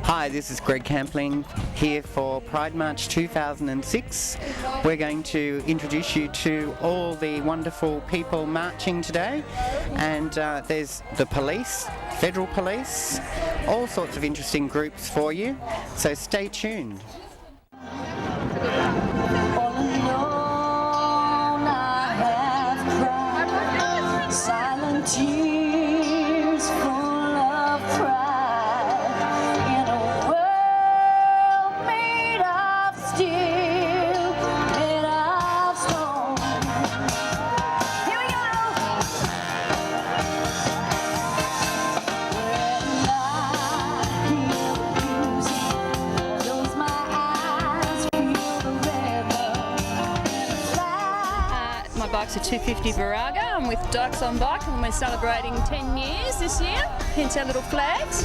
Hi, this is Greg Campling here for Pride March 2006. We're going to introduce you to all the wonderful people marching today, and there's the police, federal police, all sorts of interesting groups for you, so stay tuned. Tears full of pride in a world made of steel, made of stone. Here we go. When I hear the music, close my eyes, feel the rhythm. My bike's a 250 Virago. I'm with Dykes on bike, and we're celebrating 10 years this year, hence our little flags.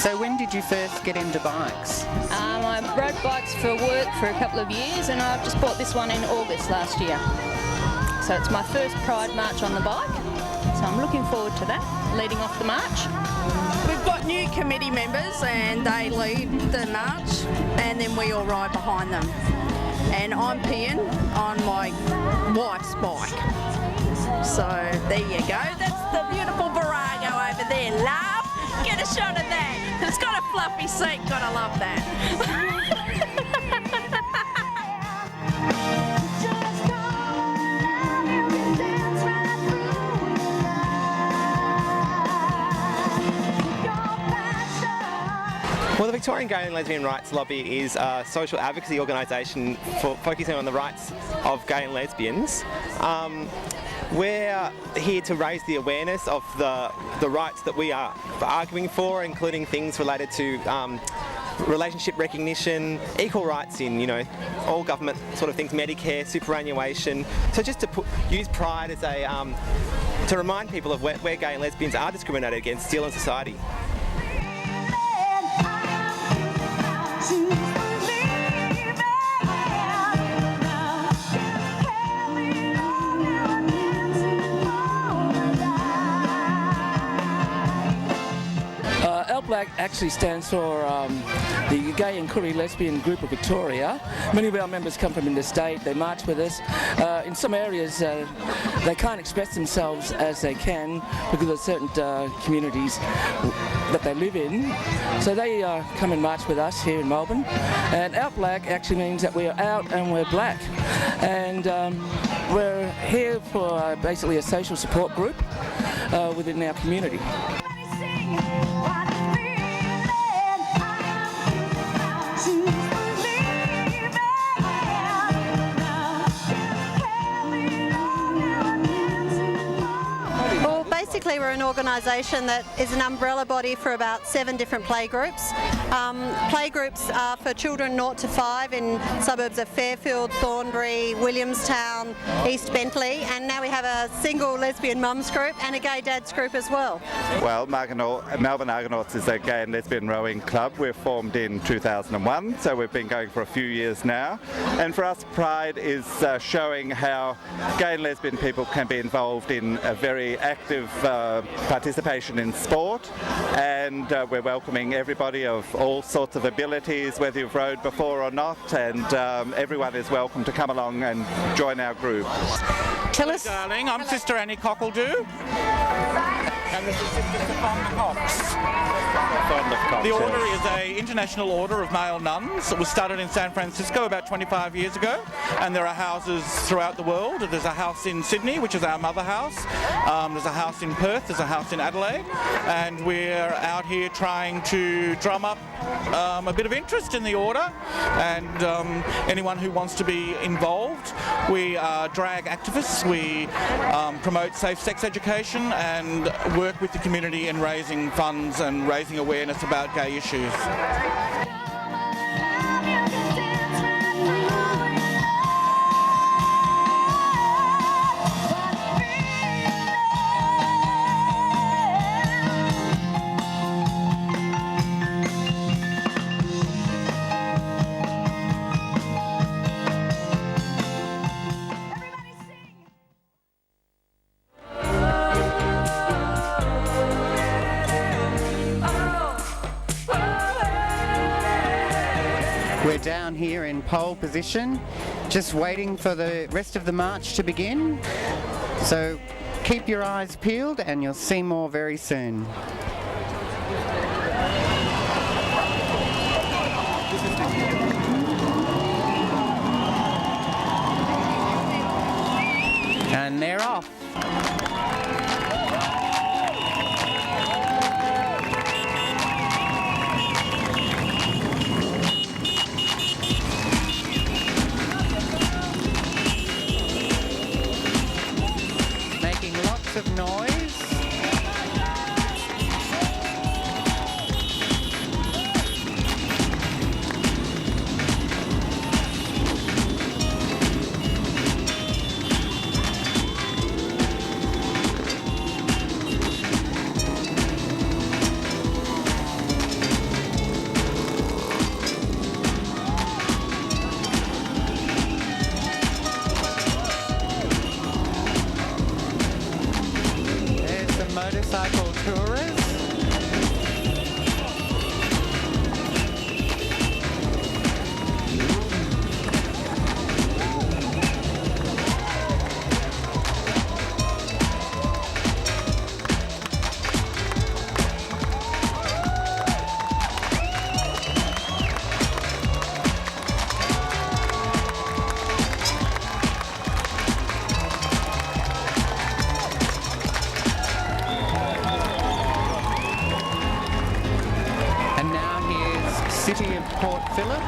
So when did you first get into bikes? I rode bikes for work for a couple of years, and I've just bought this one in August last year. So it's my first Pride March on the bike, so I'm looking forward to that, leading off the march. We've got new committee members and they lead the march, and then we all ride behind them. And I'm peeing on my wife's bike. So there you go, that's the beautiful Virago over there, love. Get a shot of that. It's got a fluffy seat, gotta love that. Well, the Victorian Gay and Lesbian Rights Lobby is a social advocacy organisation for focusing on the rights of gay and lesbians. We're here to raise the awareness of the rights that we are arguing for, including things related to relationship recognition, equal rights in, all government sort of things, Medicare, superannuation. So just to use Pride as a, to remind people of where gay and lesbians are discriminated against still in society. Black actually stands for the Gay and Queer Lesbian Group of Victoria. Many of our members come from interstate, they march with us. In some areas they can't express themselves as they can because of certain communities that they live in. So they come and march with us here in Melbourne. And Out Black actually means that we're out and we're black. And we're here for basically a social support group within our community. Basically, we're an organisation that is an umbrella body for about 7 different playgroups. Playgroups are for children 0 to 5 in suburbs of Fairfield, Thornbury, Williamstown, East Bentley, and now we have a single lesbian mums group and a gay dads group as well. Well, Melbourne Argonauts is a gay and lesbian rowing club. We're formed in 2001, so we've been going for a few years now. And for us, Pride is showing how gay and lesbian people can be involved in a very active participation in sport, and we're welcoming everybody of all sorts of abilities, whether you've rowed before or not, and everyone is welcome to come along and join our group. Tell us, darling, I'm Sister Annie Cockledoo, and this is Sister Stefan Cox. The order is an international order of male nuns. It was started in San Francisco about 25 years ago, and there are houses throughout the world. There's a house in Sydney, which is our mother house. There's a house in Perth, there's a house in Adelaide, and we're out here trying to drum up a bit of interest in the order, and anyone who wants to be involved. We are drag activists. We promote safe sex education and work with the community in raising funds and raising awareness about gay issues. We're down here in pole position, just waiting for the rest of the march to begin. So keep your eyes peeled and you'll see more very soon. And they're off. Of noise. Motorcycle tourists. City of Port Phillip.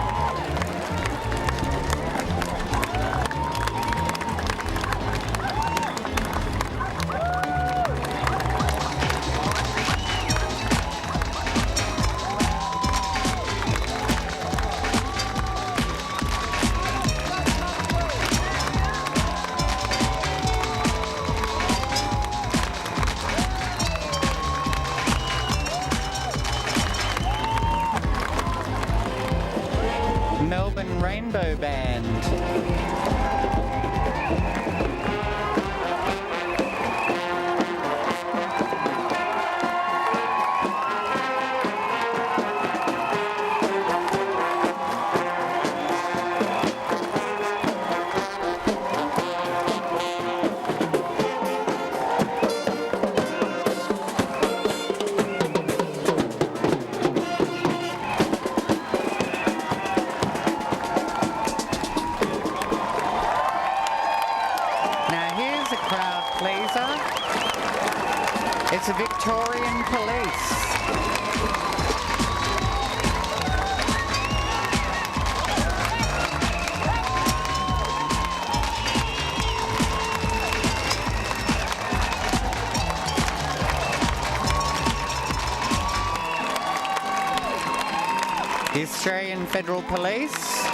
Melbourne Rainbow Band. It's a Victorian police. The Australian Federal Police,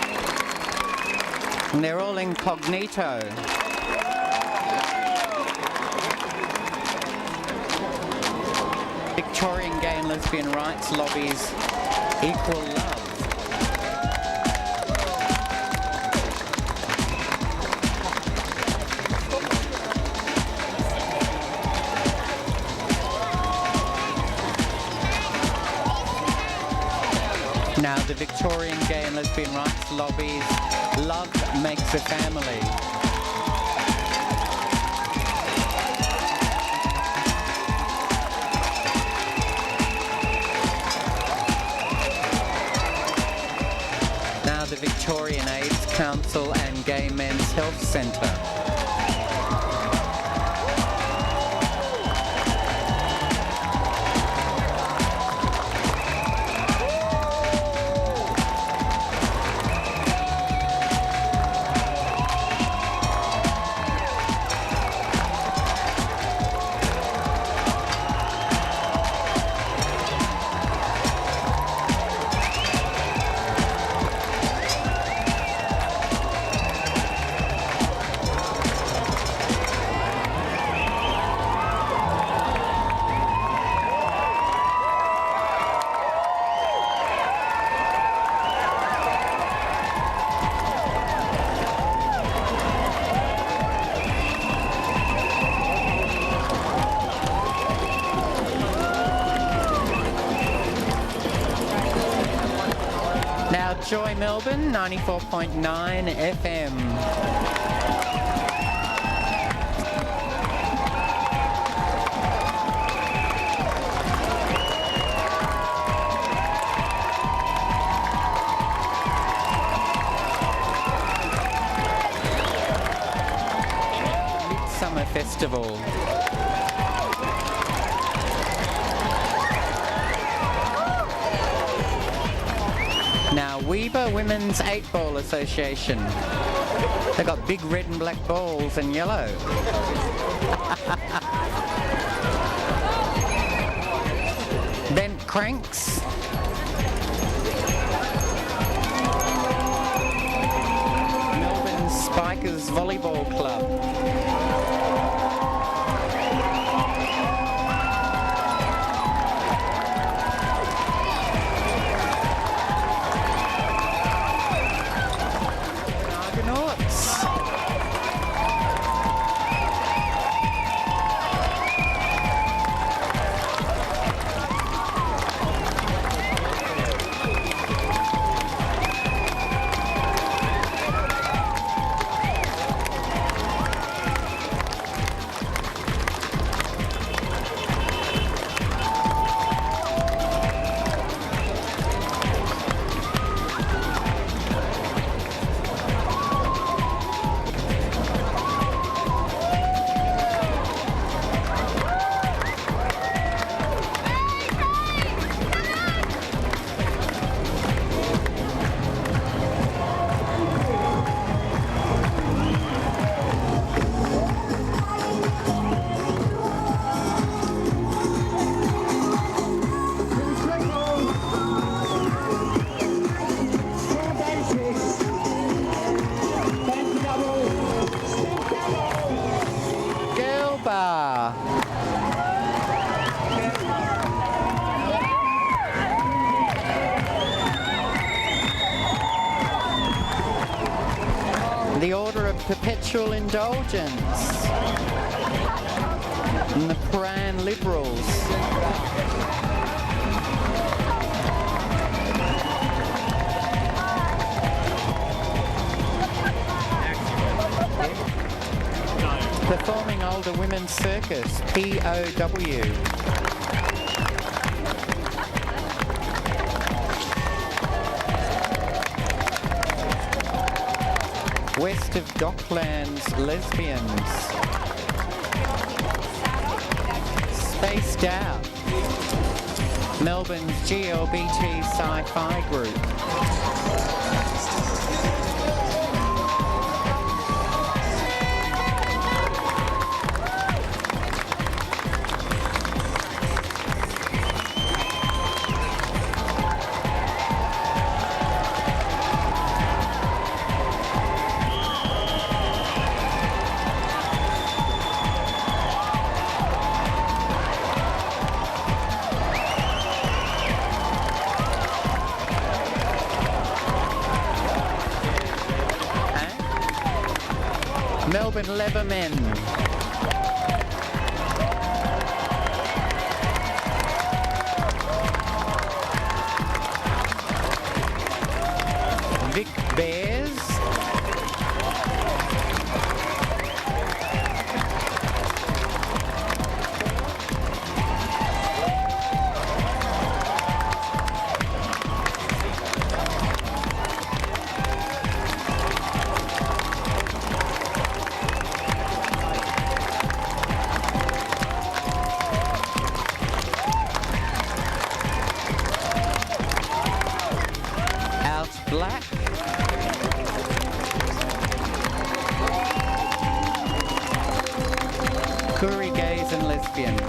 and they're all incognito. Victorian gay and lesbian rights lobbies equal love. Now the Victorian gay and lesbian rights lobbies love makes a family. The Victorian AIDS Council and Gay Men's Health Centre. Joy Melbourne, 94.9 FM. Midsumma Festival. Now, Weber Women's 8-Ball Association. They've got big red and black balls and yellow. Bent Cranks. Melbourne Spikers Volleyball Club. Argonauts. Girl Bar. The Order of Perpetual Indulgence. And the Pran Liberals. Performing Older Women's Circus, POW. West of Docklands, Lesbians. Spaced Out. Melbourne's GLBT Sci-Fi Group. Melbourne Leathermen. Vic Bears. Black. Koori Gays and Lesbians.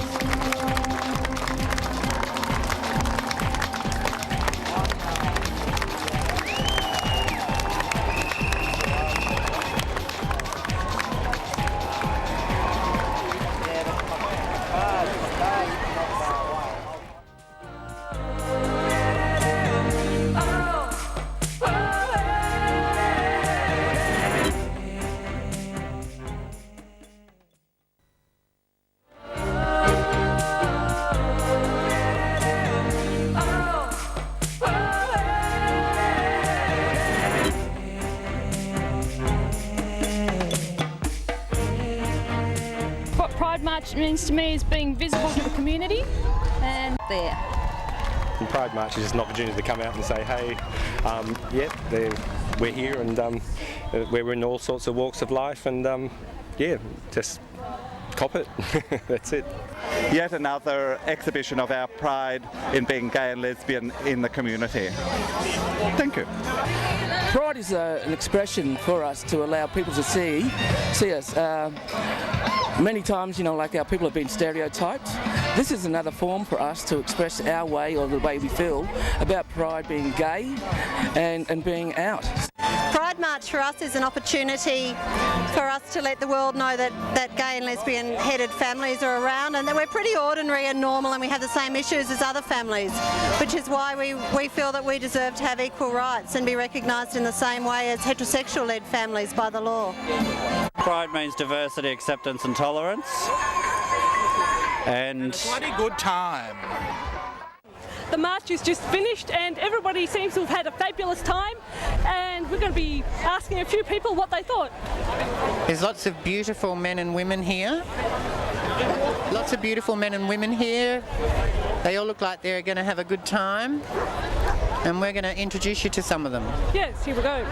March means to me is being visible to the community, and there. And Pride March is just an opportunity to come out and say, hey, we're here, and we're in all sorts of walks of life, and just cop it. That's it. Yet another exhibition of our pride in being gay and lesbian in the community. Thank you. Pride is an expression for us to allow people to see us. Many times, like our people have been stereotyped. This is another form for us to express our way, or the way we feel about pride being gay and being out. Pride March for us is an opportunity for us to let the world know that gay and lesbian headed families are around, and that we're pretty ordinary and normal, and we have the same issues as other families, which is why we feel that we deserve to have equal rights and be recognised in the same way as heterosexual led families by the law. Pride means diversity, acceptance and tolerance. And a bloody good time. The march is just finished and everybody seems to have had a fabulous time, and we're going to be asking a few people what they thought. There's lots of beautiful men and women here. Lots of beautiful men and women here. They all look like they're going to have a good time, and we're going to introduce you to some of them. Yes, here we go.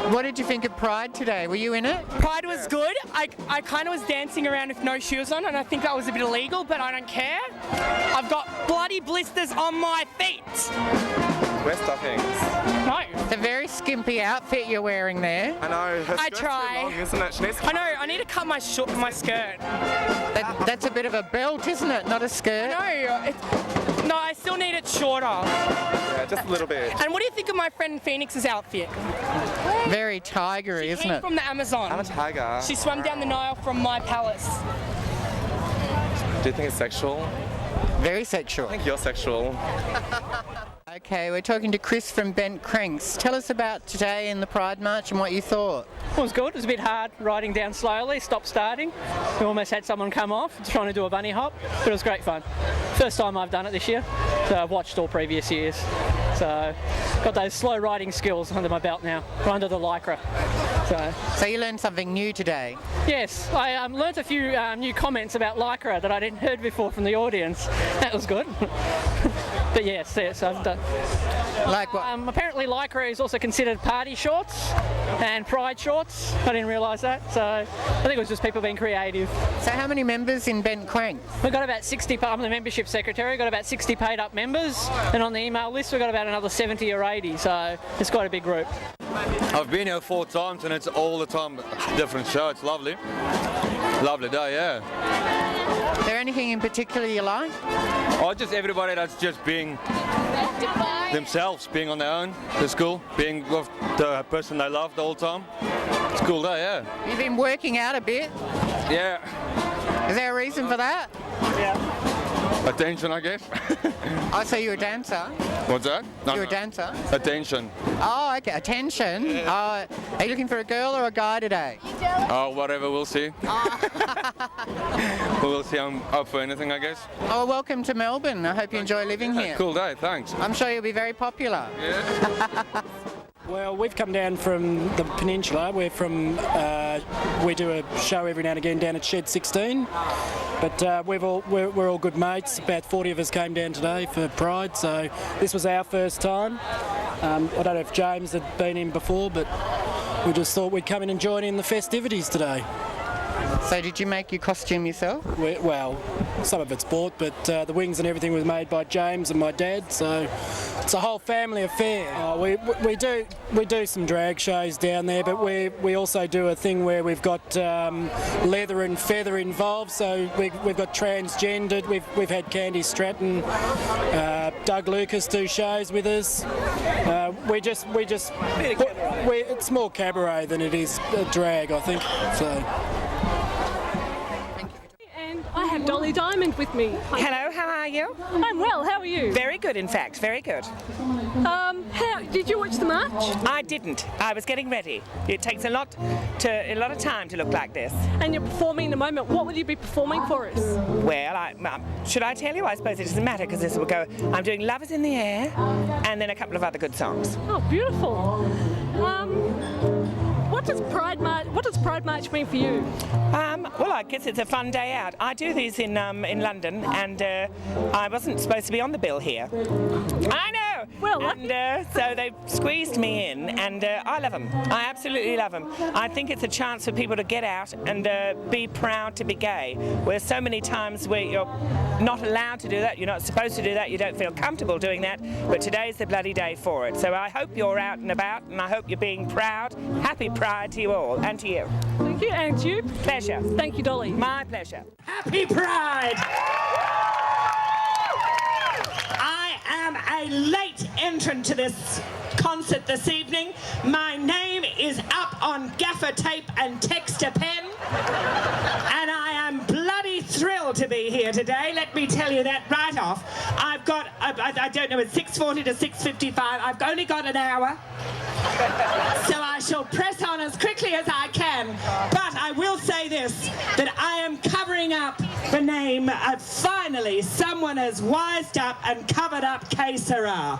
What did you think of Pride today? Were you in it? Pride was good. I kind of was dancing around with no shoes on, and I think that was a bit illegal, but I don't care. I've got bloody blisters on my feet. Wear stockings. No. It's a very skimpy outfit you're wearing there. I know. Her I skirt's try. too long, isn't it? She needs to I know. I need to cut my skirt. That's a bit of a belt, isn't it? Not a skirt. No, I still need it shorter. Yeah, just a little bit. And what do you think of my friend Phoenix's outfit? Very tigery, isn't it? From the Amazon. I'm a tiger. She swam down the Nile from my palace. Do you think it's sexual? Very sexual. I think you're sexual. Okay, we're talking to Chris from BentTV. Tell us about today in the Pride March and what you thought. It was good. It was a bit hard riding down slowly, stop starting. We almost had someone come off trying to do a bunny hop, but it was great fun. First time I've done it this year, so I've watched all previous years. So got those slow riding skills under my belt now, under the lycra. So you learned something new today? Yes, I learnt a few new comments about lycra that I didn't heard before from the audience. That was good. But yes, I've done. Like what? Apparently lycra is also considered party shorts and pride shorts. I didn't realise that, so I think it was just people being creative. So how many members in BentTV? We've got about 60, I'm the membership secretary, we've got about 60 paid up members, and on the email list we've got about another 70 or 80, so it's quite a big group. I've been here 4 times and it's all the time a different show. It's lovely. Lovely day, yeah. Is there anything in particular you like? Oh, just everybody that's just being themselves, being on their own. It's cool. Being with the person they love the whole time. It's a cool day, yeah. You've been working out a bit. Yeah. Is there a reason for that? Yeah. Attention, I guess. Oh, so you're a dancer? What's that? No, You're a dancer? Attention. Oh, okay. Attention. Are you looking for a girl or a guy today? Oh, whatever, we'll see. We'll see. I'm up for anything, I guess. Oh, welcome to Melbourne. I hope you enjoy living here. Cool day, thanks. I'm sure you'll be very popular. Yeah. Well, we've come down from the peninsula. We're from, we do a show every now and again down at Shed 16, but we're all good mates. About 40 of us came down today for Pride, so this was our first time. I don't know if James had been in before, but we just thought we'd come in and join in the festivities today. So did you make your costume yourself? Well, some of it's bought, but the wings and everything was made by James and my dad, so it's a whole family affair. We do some drag shows down there, but we also do a thing where we've got leather and feather involved, so we've got transgendered. We've had Candy Stratton, Doug Lucas do shows with us. It's more cabaret than it is drag, I think. So. I have Dolly Diamond with me. Hello, how are you? I'm well, how are you? Very good, in fact, very good. Did you watch the march? I didn't. I was getting ready. It takes a lot of time to look like this. And you're performing in a moment. What will you be performing for us? Well, should I tell you? I suppose it doesn't matter because this will go. I'm doing Love Is in the Air and then a couple of other good songs. Oh, beautiful. What does Pride March mean for you? Well, I guess it's a fun day out. I do these in London, and I wasn't supposed to be on the bill here. I know. Well, and so they squeezed me in, and I love them. I absolutely love them. I think it's a chance for people to get out and be proud to be gay. Where so many times where you're not allowed to do that, you're not supposed to do that, you don't feel comfortable doing that, but today's the bloody day for it. So I hope you're out and about, and I hope you're being proud. Happy Pride to you all, and to you. Thank you, and to you. Pleasure. Thank you, Dolly. My pleasure. Happy Pride! I am a late entrant to this concert this evening. My name is up on gaffer tape and text a pen, and I am bloody thrilled to be here today. Let me tell you that right off. I've got, I don't know, it's 6:40 to 6:55. I've only got an hour, so I shall press on as quickly as I can. But I will say this, that I am covering up the name of, finally, someone has wised up and covered up Que Sera.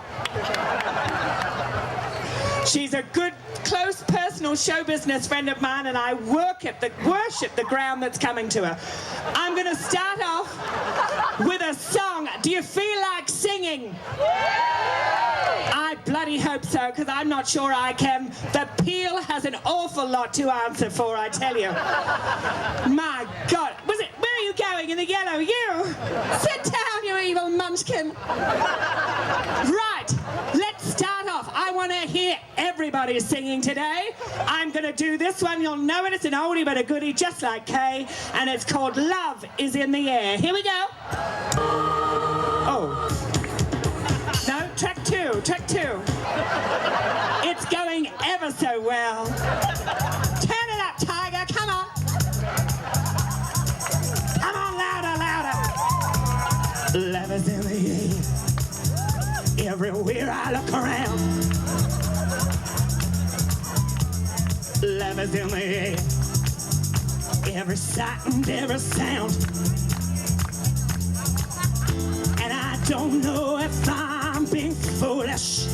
She's a good, close, personal show business friend of mine, and I worship the ground that's coming to her. I'm going to start off with a song. Do you feel like singing? I bloody hope so, because I'm not sure I can. The Peel has an awful lot to answer for, I tell you. My God. Where are you going in the yellow? You! Sit down, you evil munchkin. Right, let's start off. I want to hear everybody singing today. I'm going to do this one. You'll know it. It's an oldie but a goodie, just like Kay, and it's called Love Is in the Air. Here we go. Oh. No, track two. It's going ever so well. Turn it up, Tiger, come on. Come on, louder. Love is in the air. Everywhere I look around. Love is in the air. Every sight and every sound. And I don't know if I'm being foolish.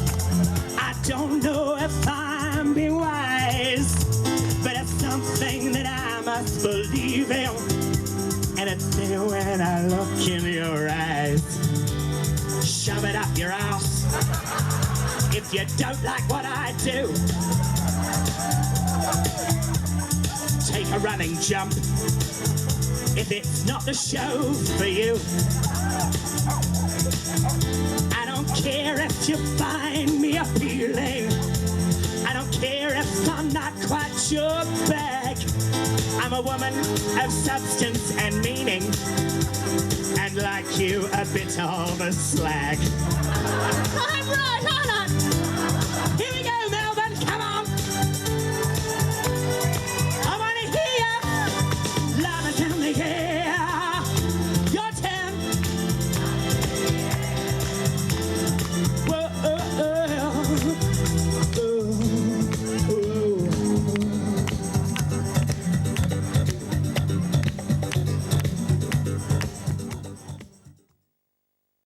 I don't know if I'm being wise. But it's something that I must believe in. And it's there when I look in your eyes. Shove it up your ass if you don't like what I do. Take a running jump if it's not the show for you. I don't care if you find me appealing. I don't care if I'm not quite your bag. I'm a woman of substance and meaning, and like you, a bit of a slag. I'm right, aren't I?